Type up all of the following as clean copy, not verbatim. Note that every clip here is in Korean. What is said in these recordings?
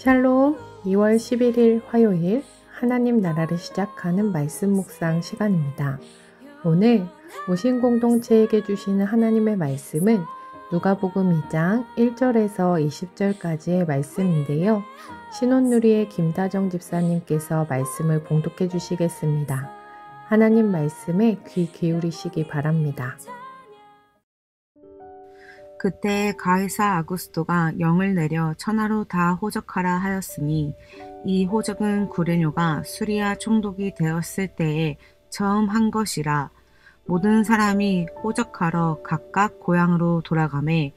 샬롬. 2월 11일 화요일 하나님 나라를 시작하는 말씀 묵상 시간입니다. 오늘 오신 공동체에게 주시는 하나님의 말씀은 누가복음 2장 1절에서 20절까지의 말씀인데요. 신혼누리의 김다정 집사님께서 말씀을 봉독해 주시겠습니다. 하나님 말씀에 귀 기울이시기 바랍니다. 그때 가이사 아구스토가 영을 내려 천하로 다 호적하라 하였으니 이 호적은 구레뇨가 수리아 총독이 되었을 때에 처음 한 것이라. 모든 사람이 호적하러 각각 고향으로 돌아가매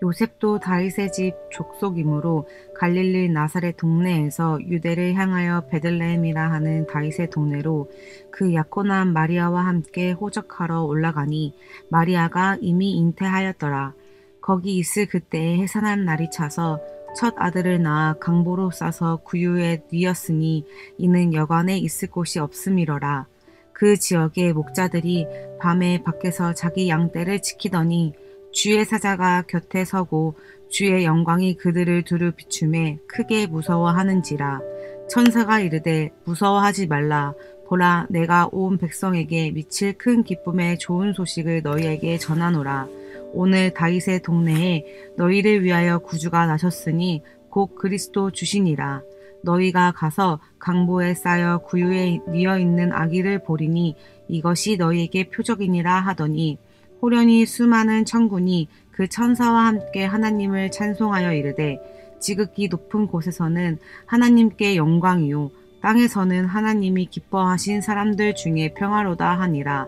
요셉도 다윗의 집 족속이므로 갈릴리 나사렛 동네에서 유대를 향하여 베들레헴이라 하는 다윗의 동네로 그 약혼한 마리아와 함께 호적하러 올라가니 마리아가 이미 잉태하였더라. 거기 있을 그때에 해산한 날이 차서 첫 아들을 낳아 강보로 싸서 구유에 뉘었으니 이는 여관에 있을 곳이 없음이러라. 그 지역의 목자들이 밤에 밖에서 자기 양떼를 지키더니 주의 사자가 곁에 서고 주의 영광이 그들을 두루 비추매 크게 무서워하는지라. 천사가 이르되 무서워하지 말라. 보라, 내가 온 백성에게 미칠 큰 기쁨의 좋은 소식을 너희에게 전하노라. 오늘 다윗의 동네에 너희를 위하여 구주가 나셨으니 곧 그리스도 주시니라. 너희가 가서 강보에 쌓여 구유에 뉘어 있는 아기를 보리니 이것이 너희에게 표적이니라 하더니 호련히 수많은 천군이 그 천사와 함께 하나님을 찬송하여 이르되 지극히 높은 곳에서는 하나님께 영광이요 땅에서는 하나님이 기뻐하신 사람들 중에 평화로다 하니라.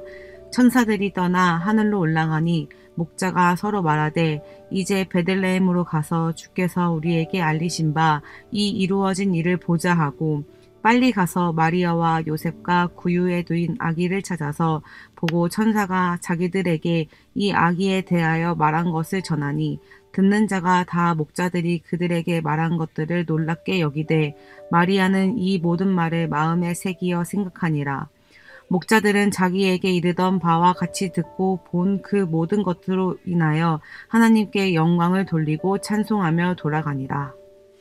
천사들이 떠나 하늘로 올라가니 목자가 서로 말하되 이제 베들레헴으로 가서 주께서 우리에게 알리신 바 이 이루어진 일을 보자 하고 빨리 가서 마리아와 요셉과 구유에 두인 아기를 찾아서 보고 천사가 자기들에게 이 아기에 대하여 말한 것을 전하니 듣는 자가 다 목자들이 그들에게 말한 것들을 놀랍게 여기되 마리아는 이 모든 말을 마음에 새기어 생각하니라. 목자들은 자기에게 이르던 바와 같이 듣고 본 그 모든 것으로 인하여 하나님께 영광을 돌리고 찬송하며 돌아가니라.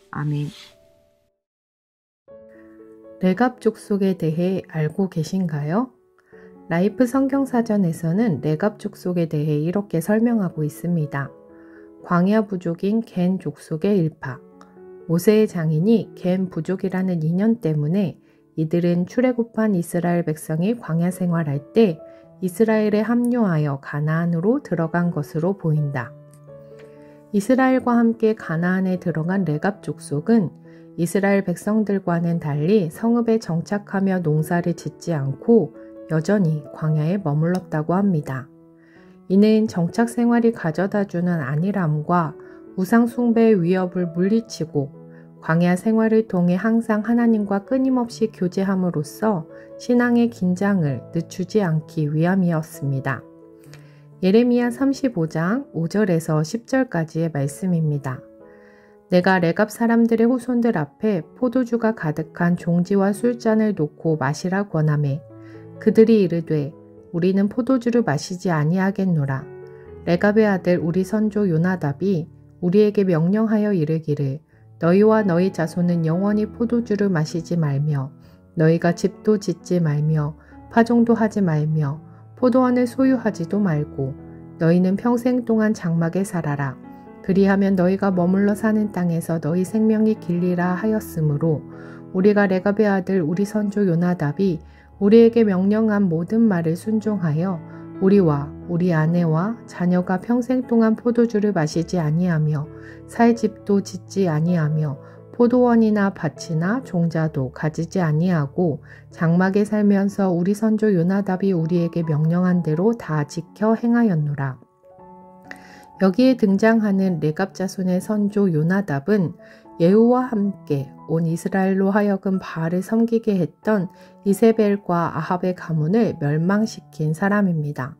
아멘. 레갑 족속에 대해 알고 계신가요? 라이프 성경사전에서는 레갑 족속에 대해 이렇게 설명하고 있습니다. 광야 부족인 겐 족속의 일파. 모세의 장인이 겐 부족이라는 인연 때문에 이들은 출애굽한 이스라엘 백성이 광야 생활할 때 이스라엘에 합류하여 가나안으로 들어간 것으로 보인다. 이스라엘과 함께 가나안에 들어간 레갑 족속은 이스라엘 백성들과는 달리 성읍에 정착하며 농사를 짓지 않고 여전히 광야에 머물렀다고 합니다. 이는 정착 생활이 가져다주는 안일함과 우상 숭배의 위협을 물리치고 광야 생활을 통해 항상 하나님과 끊임없이 교제함으로써 신앙의 긴장을 늦추지 않기 위함이었습니다. 예레미야 35장 5절에서 10절까지의 말씀입니다. 내가 레갑 사람들의 후손들 앞에 포도주가 가득한 종지와 술잔을 놓고 마시라 권하매 그들이 이르되 우리는 포도주를 마시지 아니하겠노라. 레갑의 아들 우리 선조 요나답이 우리에게 명령하여 이르기를 너희와 너희 자손은 영원히 포도주를 마시지 말며 너희가 집도 짓지 말며 파종도 하지 말며 포도원을 소유하지도 말고 너희는 평생 동안 장막에 살아라. 그리하면 너희가 머물러 사는 땅에서 너희 생명이 길리라 하였으므로 우리가 레갑의 아들 우리 선조 요나답이 우리에게 명령한 모든 말을 순종하여 우리와 우리 아내와 자녀가 평생 동안 포도주를 마시지 아니하며 살 집도 짓지 아니하며 포도원이나 밭이나 종자도 가지지 아니하고 장막에 살면서 우리 선조 요나답이 우리에게 명령한 대로 다 지켜 행하였노라. 여기에 등장하는 레갑 자손의 선조 요나답은 예후와 함께 온 이스라엘로 하여금 바알을 섬기게 했던 이세벨과 아합의 가문을 멸망시킨 사람입니다.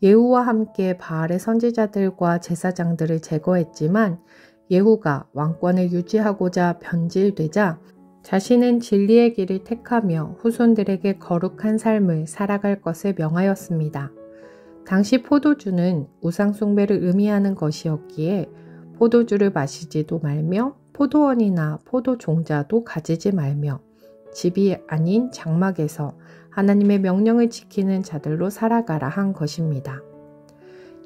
예후와 함께 바알의 선지자들과 제사장들을 제거했지만 예후가 왕권을 유지하고자 변질되자 자신은 진리의 길을 택하며 후손들에게 거룩한 삶을 살아갈 것을 명하였습니다. 당시 포도주는 우상 숭배를 의미하는 것이었기에 포도주를 마시지도 말며 포도원이나 포도 종자도 가지지 말며 집이 아닌 장막에서 하나님의 명령을 지키는 자들로 살아가라 한 것입니다.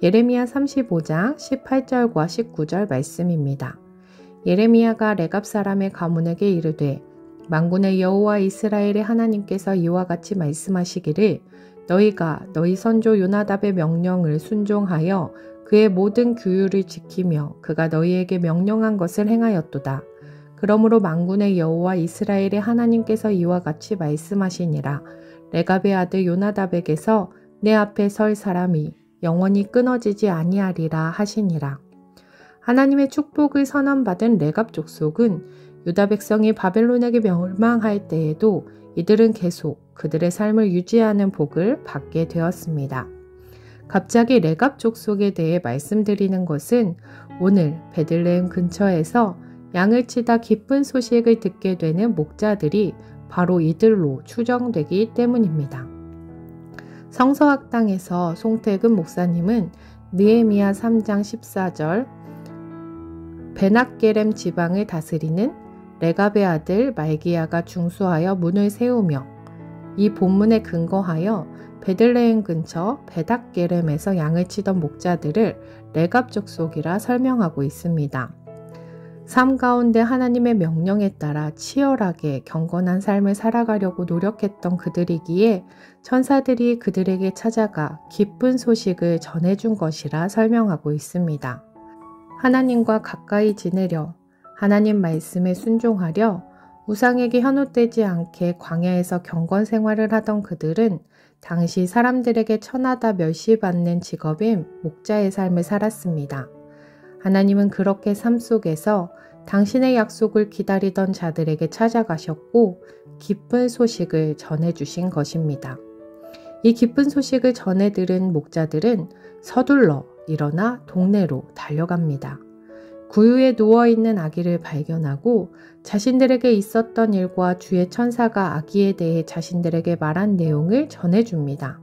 예레미야 35장 18절과 19절 말씀입니다. 예레미야가 레갑 사람의 가문에게 이르되 만군의 여호와 이스라엘의 하나님께서 이와 같이 말씀하시기를 너희가 너희 선조 요나답의 명령을 순종하여 그의 모든 규율을 지키며 그가 너희에게 명령한 것을 행하였도다. 그러므로 만군의 여호와 이스라엘의 하나님께서 이와 같이 말씀하시니라. 레갑의 아들 요나답에게서 내 앞에 설 사람이 영원히 끊어지지 아니하리라 하시니라. 하나님의 축복을 선언받은 레갑 족속은 유다 백성이 바벨론에게 멸망할 때에도 이들은 계속 그들의 삶을 유지하는 복을 받게 되었습니다. 갑자기 레갑 족속에 대해 말씀드리는 것은 오늘 베들레헴 근처에서 양을 치다 기쁜 소식을 듣게 되는 목자들이 바로 이들로 추정되기 때문입니다. 성서학당에서 송태근 목사님은 느헤미야 3장 14절 베낫게렘 지방을 다스리는 레갑의 아들 말기야가 중수하여 문을 세우며 이 본문에 근거하여 베들레헴 근처 베닷게렘에서 양을 치던 목자들을 레갑 족속이라 설명하고 있습니다. 삶 가운데 하나님의 명령에 따라 치열하게 경건한 삶을 살아가려고 노력했던 그들이기에 천사들이 그들에게 찾아가 기쁜 소식을 전해준 것이라 설명하고 있습니다. 하나님과 가까이 지내려 하나님 말씀에 순종하려 우상에게 현혹되지 않게 광야에서 경건 생활을 하던 그들은 당시 사람들에게 천하다 멸시받는 직업인 목자의 삶을 살았습니다. 하나님은 그렇게 삶 속에서 당신의 약속을 기다리던 자들에게 찾아가셨고 기쁜 소식을 전해주신 것입니다. 이 기쁜 소식을 전해 들은 목자들은 서둘러 일어나 동네로 달려갑니다. 구유에 누워있는 아기를 발견하고 자신들에게 있었던 일과 주의 천사가 아기에 대해 자신들에게 말한 내용을 전해줍니다.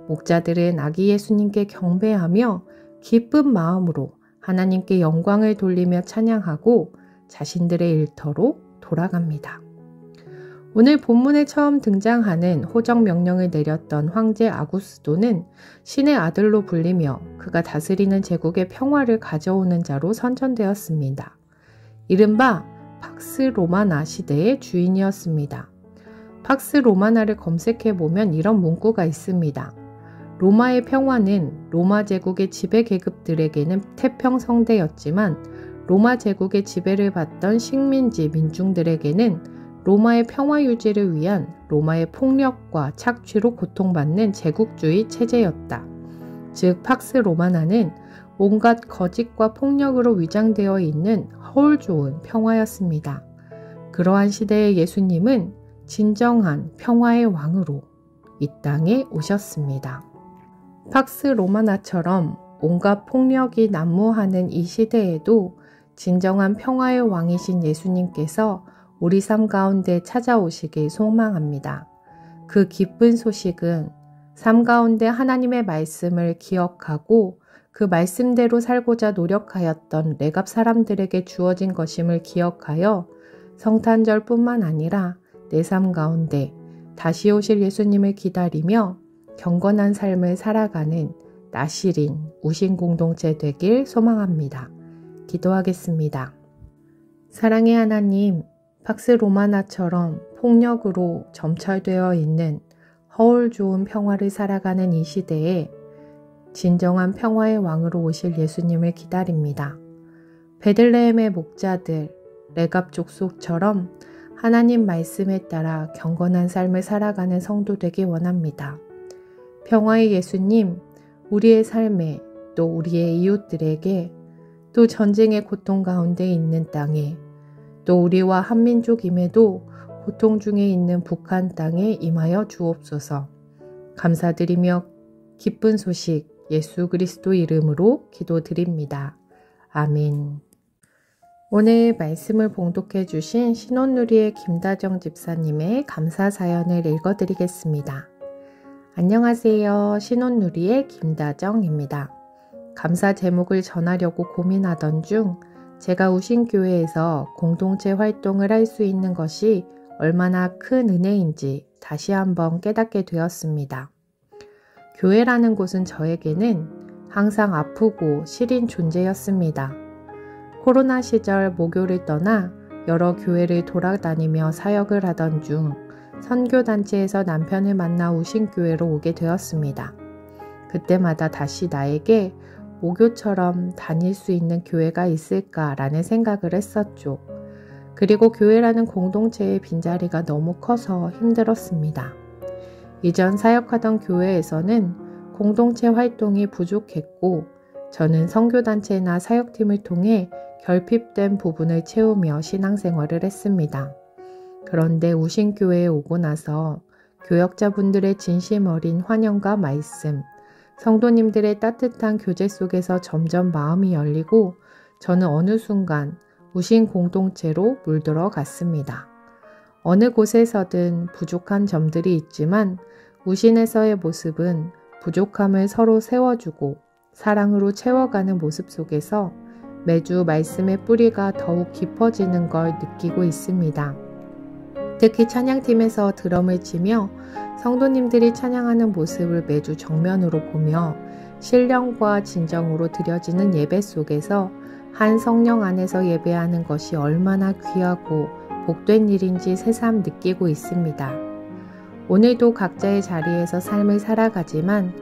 목자들은 아기 예수님께 경배하며 기쁜 마음으로 하나님께 영광을 돌리며 찬양하고 자신들의 일터로 돌아갑니다. 오늘 본문에 처음 등장하는 호적 명령을 내렸던 황제 아구스도는 신의 아들로 불리며 그가 다스리는 제국의 평화를 가져오는 자로 선전되었습니다. 이른바 팍스 로마나 시대의 주인이었습니다. 팍스 로마나를 검색해보면 이런 문구가 있습니다. 로마의 평화는 로마 제국의 지배 계급들에게는 태평성대였지만 로마 제국의 지배를 받던 식민지 민중들에게는 로마의 평화 유지를 위한 로마의 폭력과 착취로 고통받는 제국주의 체제였다. 즉 팍스 로마나는 온갖 거짓과 폭력으로 위장되어 있는 허울 좋은 평화였습니다. 그러한 시대의 예수님은 진정한 평화의 왕으로 이 땅에 오셨습니다. 팍스 로마나처럼 온갖 폭력이 난무하는 이 시대에도 진정한 평화의 왕이신 예수님께서 우리 삶 가운데 찾아오시길 소망합니다. 그 기쁜 소식은 삶 가운데 하나님의 말씀을 기억하고 그 말씀대로 살고자 노력하였던 레갑 사람들에게 주어진 것임을 기억하여 성탄절뿐만 아니라 내 삶 가운데 다시 오실 예수님을 기다리며 경건한 삶을 살아가는 나실인 우신 공동체 되길 소망합니다. 기도하겠습니다. 사랑의 하나님, 팍스 로마나처럼 폭력으로 점철되어 있는 허울 좋은 평화를 살아가는 이 시대에 진정한 평화의 왕으로 오실 예수님을 기다립니다. 베들레헴의 목자들, 레갑 족속처럼 하나님 말씀에 따라 경건한 삶을 살아가는 성도 되기 원합니다. 평화의 예수님, 우리의 삶에 또 우리의 이웃들에게 또 전쟁의 고통 가운데 있는 땅에 또 우리와 한민족임에도 고통 중에 있는 북한 땅에 임하여 주옵소서. 감사드리며 기쁜 소식 예수 그리스도 이름으로 기도드립니다. 아멘. 오늘 말씀을 봉독해 주신 신혼누리의 김다정 집사님의 감사 사연을 읽어드리겠습니다. 안녕하세요. 신혼누리의 김다정입니다. 감사 제목을 전하려고 고민하던 중 제가 우신교회에서 공동체 활동을 할 수 있는 것이 얼마나 큰 은혜인지 다시 한번 깨닫게 되었습니다. 교회라는 곳은 저에게는 항상 아프고 시린 존재였습니다. 코로나 시절 모교를 떠나 여러 교회를 돌아다니며 사역을 하던 중 선교단체에서 남편을 만나 우신교회로 오게 되었습니다. 그때마다 다시 나에게 모교처럼 다닐 수 있는 교회가 있을까라는 생각을 했었죠. 그리고 교회라는 공동체의 빈자리가 너무 커서 힘들었습니다. 이전 사역하던 교회에서는 공동체 활동이 부족했고 저는 선교단체나 사역팀을 통해 결핍된 부분을 채우며 신앙생활을 했습니다. 그런데 우신교회에 오고 나서 교역자분들의 진심 어린 환영과 말씀, 성도님들의 따뜻한 교제 속에서 점점 마음이 열리고 저는 어느 순간 우신 공동체로 물들어 갔습니다. 어느 곳에서든 부족한 점들이 있지만 우신에서의 모습은 부족함을 서로 세워주고 사랑으로 채워가는 모습 속에서 매주 말씀의 뿌리가 더욱 깊어지는 걸 느끼고 있습니다. 특히 찬양팀에서 드럼을 치며 성도님들이 찬양하는 모습을 매주 정면으로 보며 신령과 진정으로 드려지는 예배 속에서 한 성령 안에서 예배하는 것이 얼마나 귀하고 복된 일인지 새삼 느끼고 있습니다. 오늘도 각자의 자리에서 삶을 살아가지만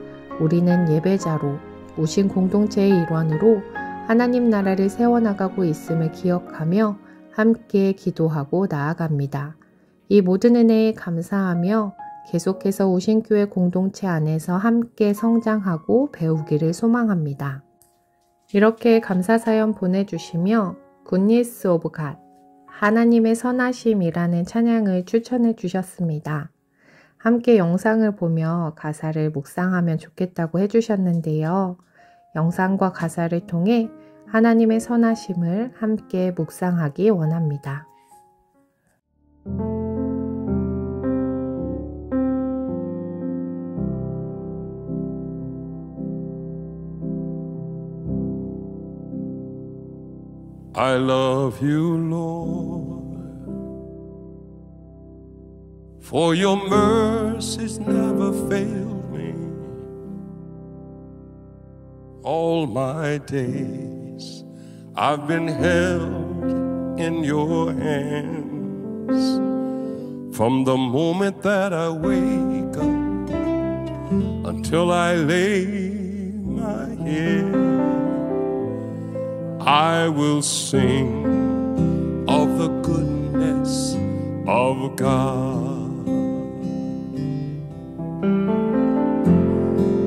우리는 예배자로 우신 공동체의 일원으로 하나님 나라를 세워나가고 있음을 기억하며 함께 기도하고 나아갑니다. 이 모든 은혜에 감사하며 계속해서 우신교회 공동체 안에서 함께 성장하고 배우기를 소망합니다. 이렇게 감사사연 보내주시며 굿니스 오브 갓, 하나님의 선하심이라는 찬양을 추천해 주셨습니다. 함께 영상을 보며 가사를 묵상하면 좋겠다고 해주셨는데요. 영상과 가사를 통해 하나님의 선하심을 함께 묵상하기 원합니다. I love you, Lord, for your mercies never failed me. All my days I've been held in your hands. From the moment that I wake up until I lay my head, I will sing of the goodness of God.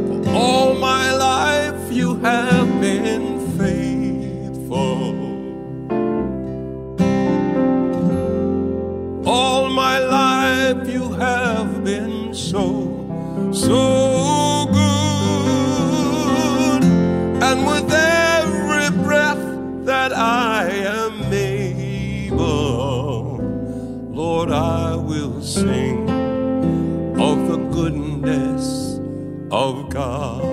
For all my life you have been faithful. All my life you have been so good. And with every breath that I am able, Lord, I will sing of the goodness of God.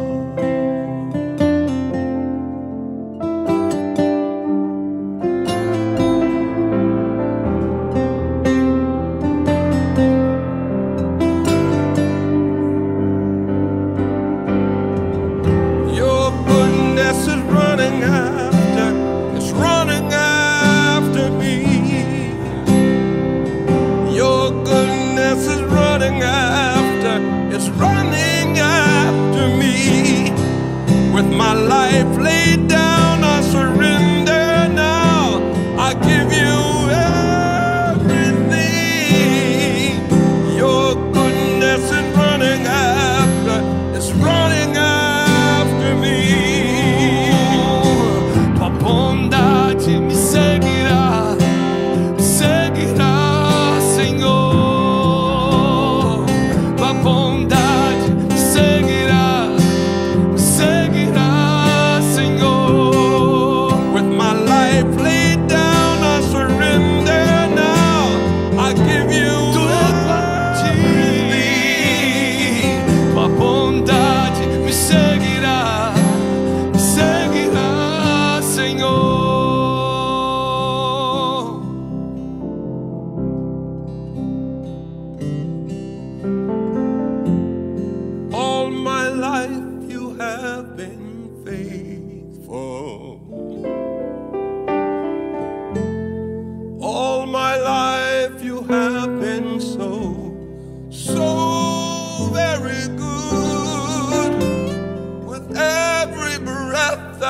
Your goodness is running after me. Your goodness is running after, it's running after me. With my life laid down, I surrender now. I give you everything. Your goodness is running after, it's running after me. Tua bondade me seguirá, seguirá, Senhor. Tua bondade me seguirá, seguirá, Senhor. With my life laid down, I surrender.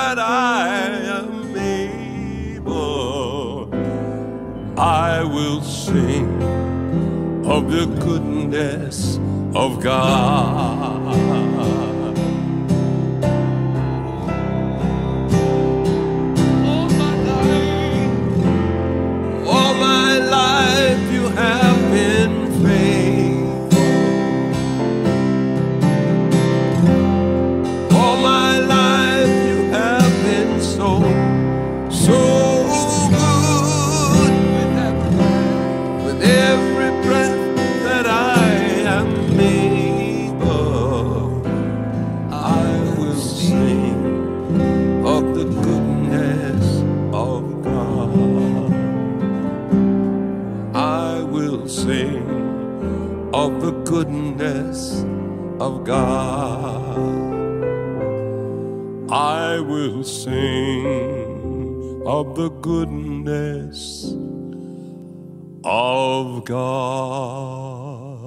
that I am able. I will sing of the goodness of God. All my life you have been faithful. All my life you have been so good. With every breath that I am able, I will sing of the goodness of God. I will sing of the goodness of God. I will sing of the goodness of God.